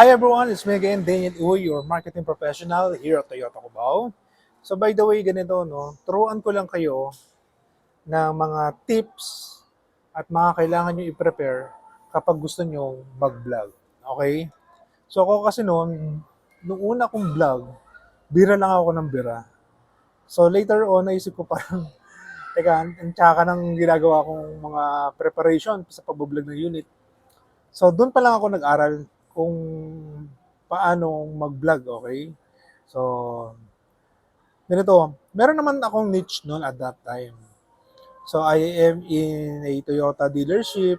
Hi everyone, it's me again, Daniel Uy, your marketing professional here at Toyota Cubao. So by the way, ganito, no, turuan ko lang kayo ng mga tips at mga kailangan nyo i-prepare kapag gusto nyo mag-vlog. Okay? So ako kasi noon, nung una kong vlog, bira lang ako ng bira. So later on, naisip ko parang, teka, ang tsaka ng ginagawa kong mga preparation sa pag-vlog ng unit. So doon pa lang ako nag-aral kung paano mag-vlog, okay? So, ganito, meron naman akong niche noon at that time. So, I am in a Toyota dealership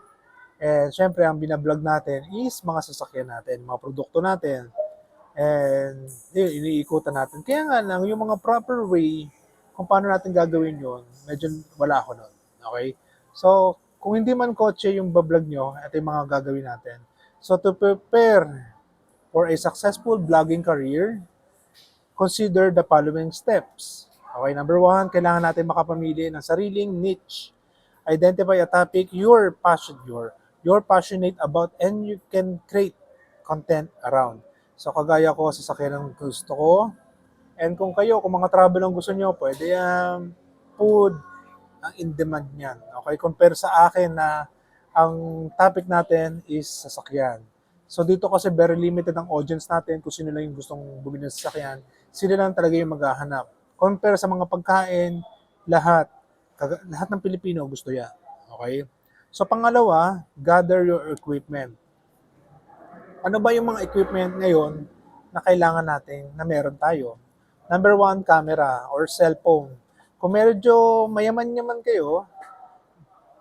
and syempre ang binablog natin is mga sasakyan natin, mga produkto natin. And yun, iniikutan natin. Kaya nga lang, yung mga proper way kung paano natin gagawin yun, medyo wala ako noon. Okay? So, kung hindi man kotse yung bablog nyo, ito yung mga gagawin natin. So, to prepare for a successful vlogging career, consider the following steps. Okay, number one, kailangan natin makapamili ng sariling niche. Identify a topic you're passionate about and you can create content around. So kagaya ko, sasakyan ang gusto ko. And kung kayo, kung mga travel ang gusto nyo, pwede food ang in-demand niyan. Okay, compare sa akin na ang topic natin is sasakyan. So dito kasi very limited ang audience natin kung sino lang yung gustong bumili ng sasakyan, sila lang talaga yung maghahanap. Compare sa mga pagkain, lahat, lahat ng Pilipino gusto yan. Okay? So pangalawa, gather your equipment. Ano ba yung mga equipment ngayon na kailangan natin na meron tayo? Number one, camera or cellphone. Kung medyo mayaman-yaman kayo,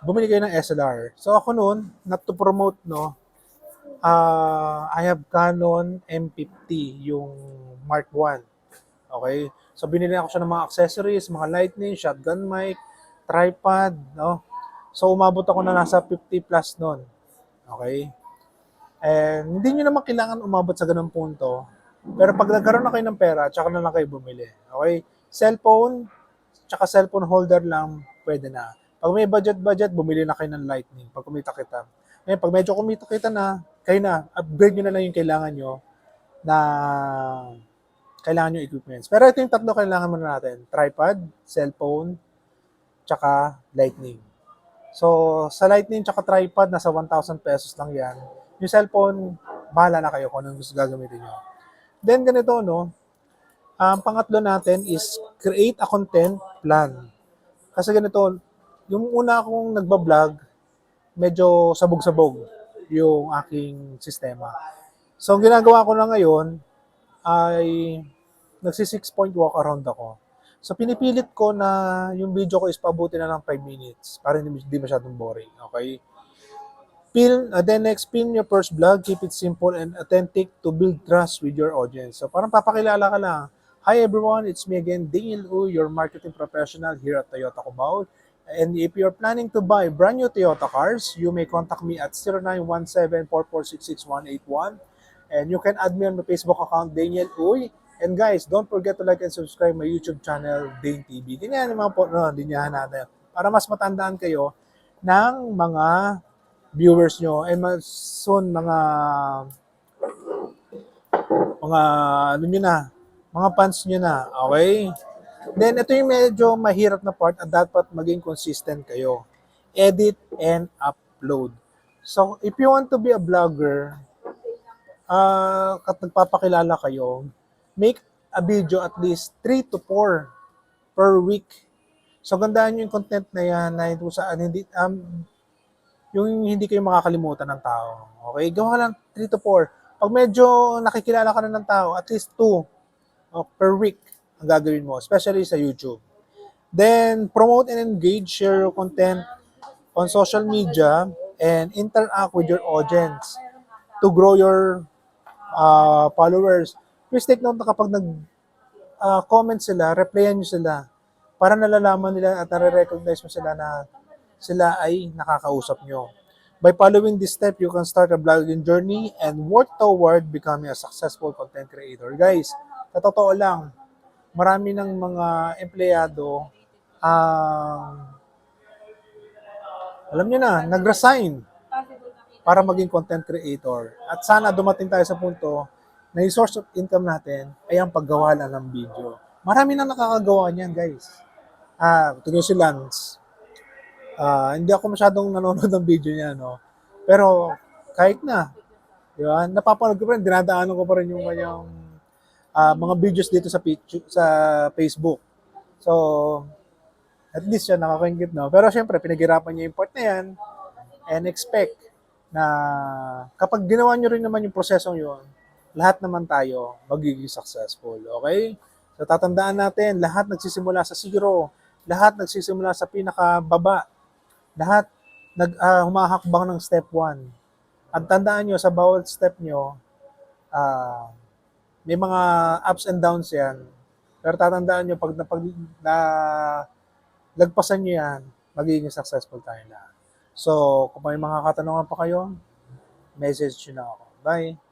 bumili kayo ng SLR. So ako noon, not to promote, no, I have Canon M50, yung Mark 1. Okay? So binili ako siya ng mga accessories, mga lightning, shotgun mic, tripod, no? So umabot ako na nasa 50 plus noon. Okay? And hindi nyo naman kailangan umabot sa ganung punto. Pero pag nagkaroon na kayo ng pera, tsaka na lang kayo bumili. Okay? Cellphone, tsaka cellphone holder lang, pwede na. Pag may budget, bumili na kayo ng lightning pag kumita kita. Ngayon, pag medyo kumita kita na, kayo na, upgrade nyo na lang yung kailangan nyo na kailangan nyo equipments. Pero ito yung tatlo kailangan muna natin. Tripod, cellphone, tsaka lightning. So, sa lightning tsaka tripod, nasa 1,000 pesos lang yan. Yung cellphone, bahala na kayo kung anong gusto gagamitin nyo. Then, ganito, no? Ang pangatlo natin is create a content plan. Kasi ganito, yung una akong nagbablog, medyo sabog-sabog yung aking sistema. So, ang ginagawa ko lang ngayon ay nagsi 6-point walk around ako. So, pinipilit ko na yung video ko is pabuti na ng 5 minutes para hindi masyadong boring. Okay? Then next, film your first vlog. Keep it simple and authentic to build trust with your audience. So, parang papakilala ka lang. Hi everyone, it's me again, Daniel U, your marketing professional here at Toyota Cubao. And if you're planning to buy brand new Toyota cars, you may contact me at 0917-4466181. And you can add me on my Facebook account, Daniel Uy. And guys, don't forget to like and subscribe my YouTube channel, Dane TV. Ganyan yung mga dinyahan natin. Para mas matandaan kayo ng mga viewers nyo. And soon, mga ano nyo na, mga fans nyo na. Okay? Then, ito yung medyo mahirap na part at dapat maging consistent kayo. Edit and upload. So, if you want to be a vlogger, at nagpapakilala kayo, make a video at least 3 to 4 per week. So, gandaan nyo yung content na yan na kung saan yung hindi kayo makakalimutan ng tao. Okay? Gawa lang 3 to 4. Pag medyo nakikilala ka na ng tao, at least 2 per week ang gagawin mo, especially sa YouTube. Then, promote and engage, share your content on social media, and interact with your audience to grow your followers. Please take note na kapag nag-comment sila, replyan nyo sila para nalalaman nila at nare-recognize mo sila na sila ay nakakausap nyo. By following this step, you can start a blogging journey and work toward becoming a successful content creator. Guys, sa totoo lang, marami ng mga empleyado alam nyo na, nag-resign para maging content creator. At sana dumating tayo sa punto na yung source of income natin ay ang paggawa lang ng video. Marami na nakakagawa niyan, guys. Tingnan si Lance. Hindi ako masyadong nanonood ng video niya, no? Pero kahit na, di ba? Napapanood ko pa rin, dinadaanan ko pa rin yung kanyang mga videos dito sa Facebook. So, at least siya nakakaingit, no? Pero syempre, pinaghirapan niya yung part na yan and expect na kapag ginawa nyo rin naman yung prosesong yun, lahat naman tayo magiging successful. Okay? So, tatandaan natin, lahat nagsisimula sa zero. Lahat nagsisimula sa pinakababa. Lahat humahakbang ng step 1. At tandaan nyo, sa bawat step nyo, may mga ups and downs yan. Pero tatandaan nyo, pag lagpasan nyo yan, magiging successful tayo na. So, kung may mga katanungan pa kayo, message nyo na ako. Bye!